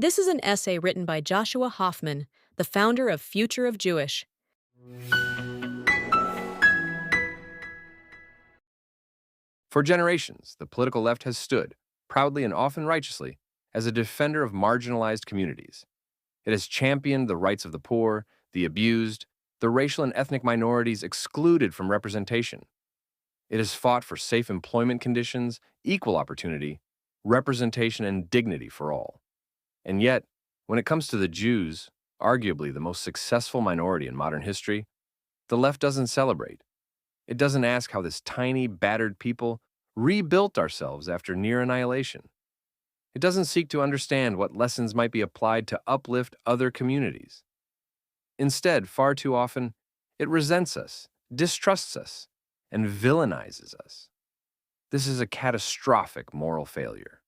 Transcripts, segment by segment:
This is an essay written by Joshua Hoffman, the founder of Future of Jewish. For generations, the political left has stood, proudly and often righteously, as a defender of marginalized communities. It has championed the rights of the poor, the abused, the racial and ethnic minorities excluded from representation. It has fought for safe employment conditions, equal opportunity, representation, and dignity for all. And yet, when it comes to the Jews, arguably the most successful minority in modern history, the left doesn't celebrate. It doesn't ask how this tiny, battered people rebuilt ourselves after near annihilation. It doesn't seek to understand what lessons might be applied to uplift other communities. Instead, far too often, it resents us, distrusts us, and villainizes us. This is a catastrophic moral failure.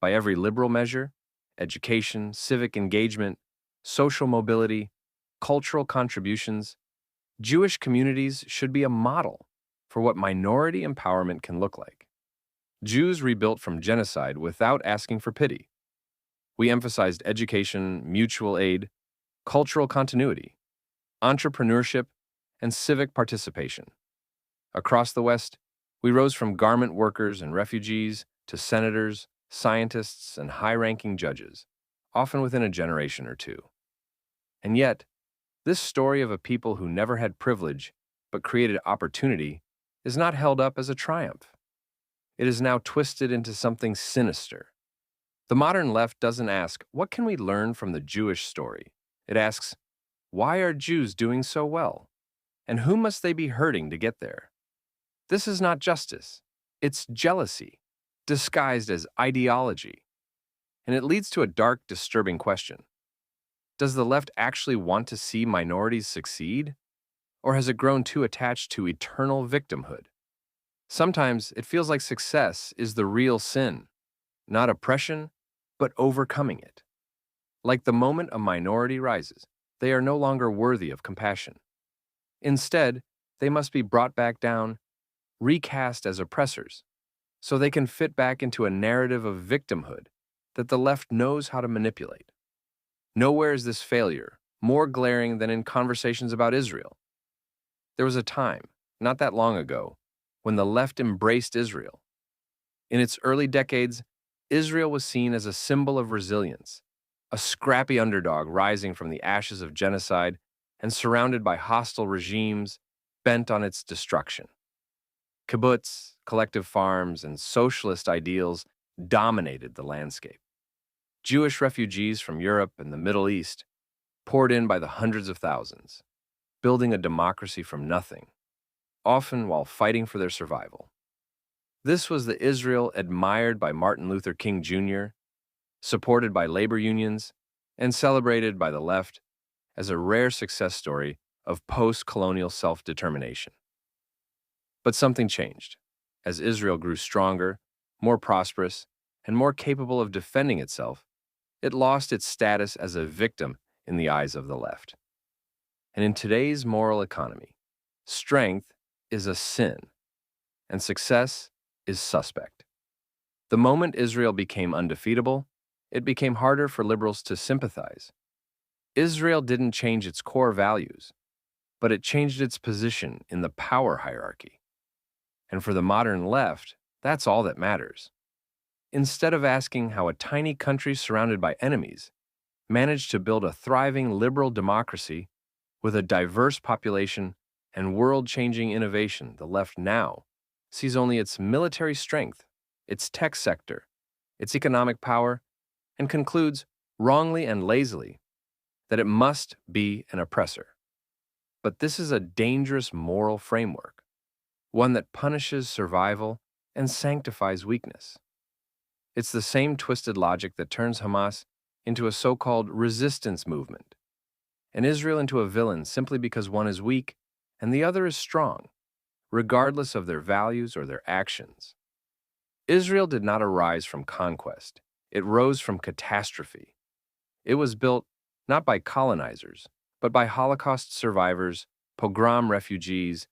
By every liberal measure, education, civic engagement, social mobility, cultural contributions, Jewish communities should be a model for what minority empowerment can look like. Jews rebuilt from genocide without asking for pity. We emphasized education, mutual aid, cultural continuity, entrepreneurship, and civic participation. Across the West, we rose from garment workers and refugees to senators, scientists, and high-ranking judges, often within a generation or two. And yet, this story of a people who never had privilege but created opportunity is not held up as a triumph. It is now twisted into something sinister. The modern left doesn't ask, what can we learn from the Jewish story? It asks, why are Jews doing so well? And who must they be hurting to get there? This is not justice. It's jealousy, disguised as ideology. And it leads to a dark, disturbing question. Does the left actually want to see minorities succeed? Or has it grown too attached to eternal victimhood? Sometimes it feels like success is the real sin, not oppression, but overcoming it. Like the moment a minority rises, they are no longer worthy of compassion. Instead, they must be brought back down, recast as oppressors, so they can fit back into a narrative of victimhood that the left knows how to manipulate. Nowhere is this failure more glaring than in conversations about Israel. There was a time, not that long ago, when the left embraced Israel. In its early decades, Israel was seen as a symbol of resilience, a scrappy underdog rising from the ashes of genocide and surrounded by hostile regimes bent on its destruction. Kibbutz, collective farms, and socialist ideals dominated the landscape. Jewish refugees from Europe and the Middle East poured in by the hundreds of thousands, building a democracy from nothing, often while fighting for their survival. This was the Israel admired by Martin Luther King Jr., supported by labor unions, and celebrated by the left as a rare success story of post-colonial self-determination. But something changed. As Israel grew stronger, more prosperous, and more capable of defending itself, it lost its status as a victim in the eyes of the left. And in today's moral economy, strength is a sin, and success is suspect. The moment Israel became undefeatable, it became harder for liberals to sympathize. Israel didn't change its core values, but it changed its position in the power hierarchy. And for the modern left, that's all that matters. Instead of asking how a tiny country surrounded by enemies managed to build a thriving liberal democracy with a diverse population and world-changing innovation, the left now sees only its military strength, its tech sector, its economic power, and concludes, wrongly and lazily, that it must be an oppressor. But this is a dangerous moral framework, one that punishes survival and sanctifies weakness. It's the same twisted logic that turns Hamas into a so-called resistance movement, and Israel into a villain simply because one is weak and the other is strong, regardless of their values or their actions. Israel did not arise from conquest. It rose from catastrophe. It was built not by colonizers, but by Holocaust survivors, pogrom refugees,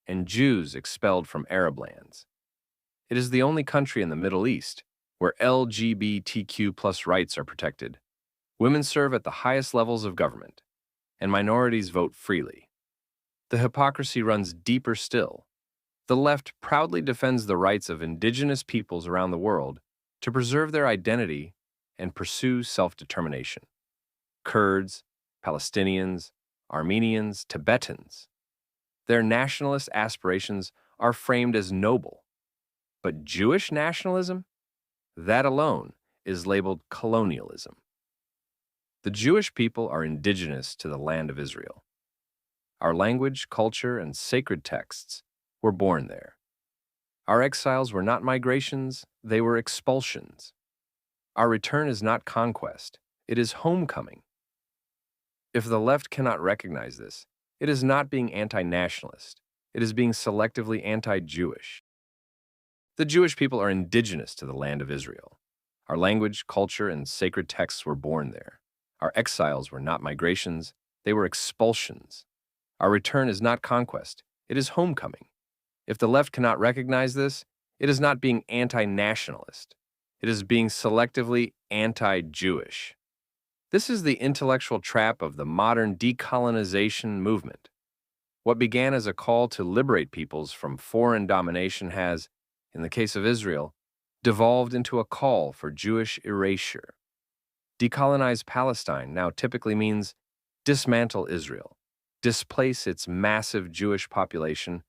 and Jews expelled from Arab lands. It is the only country in the Middle East where LGBTQ+ rights are protected, Women serve at the highest levels of government, and minorities vote freely. The hypocrisy runs deeper still. The left proudly defends the rights of indigenous peoples around the world to preserve their identity and pursue self-determination. Kurds, Palestinians, Armenians, Tibetans. Their nationalist aspirations are framed as noble. But Jewish nationalism? That alone is labeled colonialism. The Jewish people are indigenous to the land of Israel. Our language, culture, and sacred texts were born there. Our exiles were not migrations, they were expulsions. Our return is not conquest, it is homecoming. If the left cannot recognize this, it is not being anti-nationalist, it is being selectively anti-Jewish. The Jewish people are indigenous to the land of Israel. Our language, culture, and sacred texts were born there. Our exiles were not migrations, they were expulsions. Our return is not conquest, it is homecoming. If the left cannot recognize this, it is not being anti-nationalist. It is being selectively anti-Jewish. This is the intellectual trap of the modern decolonization movement. What began as a call to liberate peoples from foreign domination has, in the case of Israel, devolved into a call for Jewish erasure. Decolonize Palestine now typically means dismantle Israel, displace its massive Jewish population,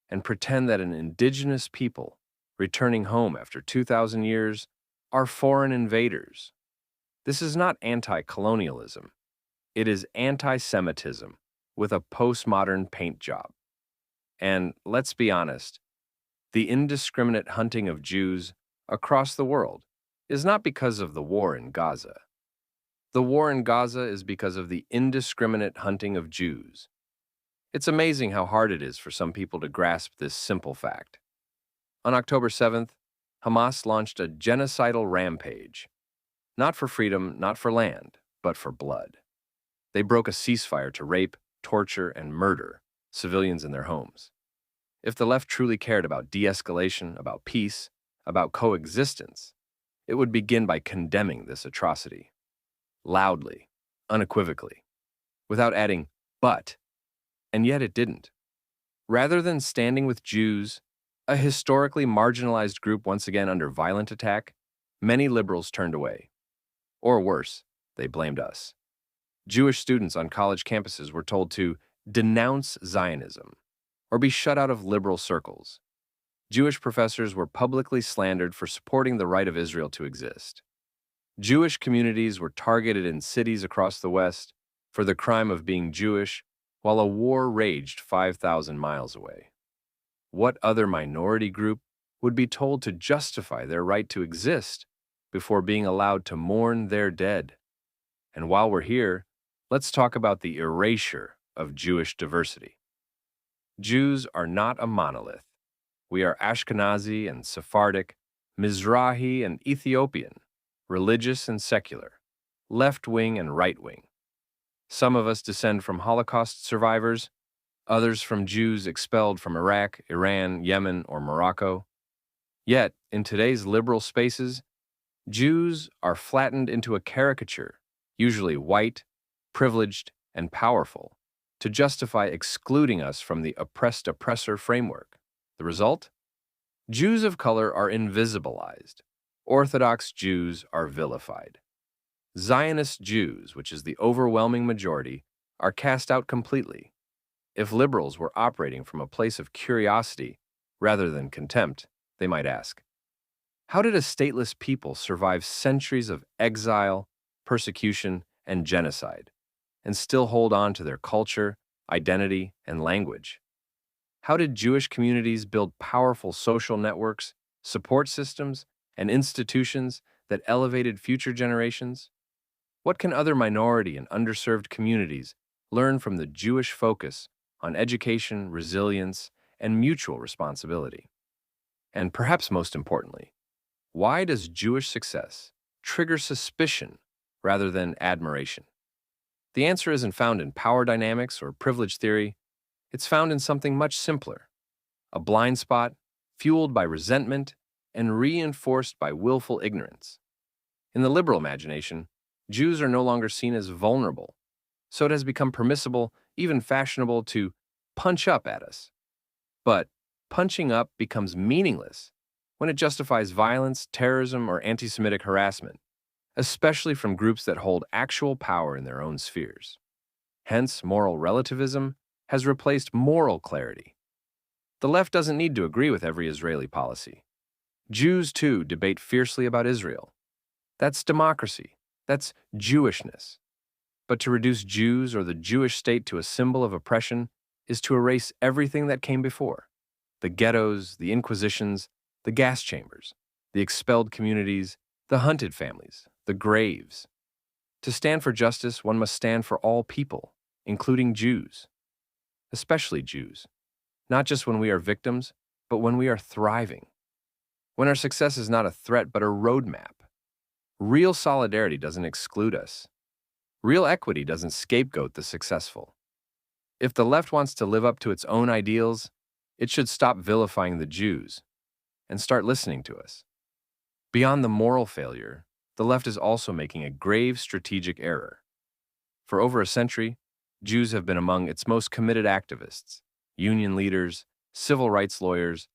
and pretend that an indigenous people, returning home after 2,000 years, are foreign invaders. This is not anti-colonialism. It is anti-Semitism with a postmodern paint job. And let's be honest, the indiscriminate hunting of Jews across the world is not because of the war in Gaza. The war in Gaza is because of the indiscriminate hunting of Jews. It's amazing how hard it is for some people to grasp this simple fact. On October 7th, Hamas launched a genocidal rampage. Not for freedom, not for land, but for blood. They broke a ceasefire to rape, torture, and murder civilians in their homes. If the left truly cared about de-escalation, about peace, about coexistence, it would begin by condemning this atrocity. Loudly, unequivocally, without adding, but. And yet it didn't. Rather than standing with Jews, a historically marginalized group once again under violent attack, many liberals turned away. Or worse, they blamed us. Jewish students on college campuses were told to denounce Zionism or be shut out of liberal circles. Jewish professors were publicly slandered for supporting the right of Israel to exist. Jewish communities were targeted in cities across the West for the crime of being Jewish, while a war raged 5,000 miles away. What other minority group would be told to justify their right to exist before being allowed to mourn their dead? And while we're here, let's talk about the erasure of Jewish diversity. Jews are not a monolith. We are Ashkenazi and Sephardic, Mizrahi and Ethiopian, religious and secular, left-wing and right-wing. Some of us descend from Holocaust survivors, others from Jews expelled from Iraq, Iran, Yemen, or Morocco. Yet, in today's liberal spaces, Jews are flattened into a caricature, usually white, privileged, and powerful, to justify excluding us from the oppressed-oppressor framework. The result? Jews of color are invisibilized. Orthodox Jews are vilified. Zionist Jews, which is the overwhelming majority, are cast out completely. If liberals were operating from a place of curiosity rather than contempt, they might ask, how did a stateless people survive centuries of exile, persecution, and genocide, and still hold on to their culture, identity, and language? How did Jewish communities build powerful social networks, support systems, and institutions that elevated future generations? What can other minority and underserved communities learn from the Jewish focus on education, resilience, and mutual responsibility? And perhaps most importantly, why does Jewish success trigger suspicion rather than admiration? The answer isn't found in power dynamics or privilege theory. It's found in something much simpler: a blind spot fueled by resentment and reinforced by willful ignorance. In the liberal imagination, Jews are no longer seen as vulnerable, so it has become permissible, even fashionable, to punch up at us. But punching up becomes meaningless when it justifies violence, terrorism, or anti Semitic harassment, especially from groups that hold actual power in their own spheres. Hence, moral relativism has replaced moral clarity. The left doesn't need to agree with every Israeli policy. Jews, too, debate fiercely about Israel. That's democracy. That's Jewishness. But to reduce Jews or the Jewish state to a symbol of oppression is to erase everything that came before: the ghettos, the inquisitions, the gas chambers, the expelled communities, the hunted families, the graves. To stand for justice, one must stand for all people, including Jews, especially Jews, not just when we are victims, but when we are thriving, when our success is not a threat but a roadmap. Real solidarity doesn't exclude us. Real equity doesn't scapegoat the successful. If the left wants to live up to its own ideals, it should stop vilifying the Jews and start listening to us. Beyond the moral failure, the left is also making a grave strategic error. For over a century, Jews have been among its most committed activists: union leaders, civil rights lawyers,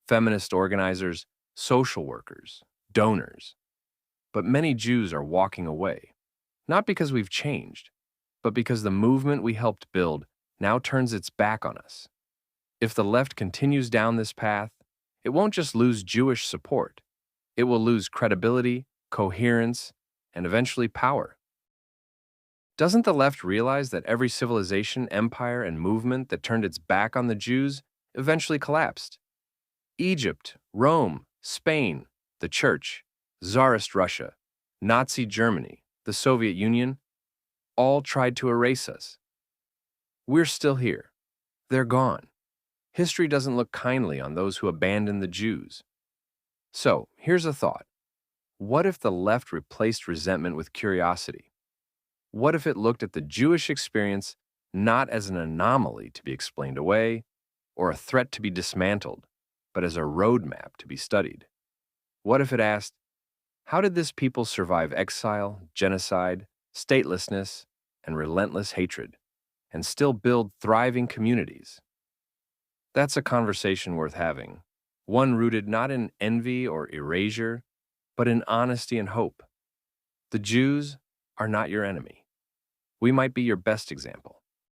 feminist organizers, social workers, donors. But many Jews are walking away, not because we've changed, but because the movement we helped build now turns its back on us. If the left continues down this path, it won't just lose Jewish support, it will lose credibility, coherence, and eventually power. Doesn't the left realize that every civilization, empire, and movement that turned its back on the Jews eventually collapsed? Egypt, Rome, Spain, the Church, Tsarist Russia, Nazi Germany, the Soviet Union, all tried to erase us. We're still here. They're gone. History doesn't look kindly on those who abandon the Jews. So, here's a thought. What if the left replaced resentment with curiosity? What if it looked at the Jewish experience not as an anomaly to be explained away or a threat to be dismantled, but as a roadmap to be studied? What if it asked, how did this people survive exile, genocide, statelessness, and relentless hatred, and still build thriving communities? That's a conversation worth having, one rooted not in envy or erasure, but in honesty and hope. The Jews are not your enemy. We might be your best example.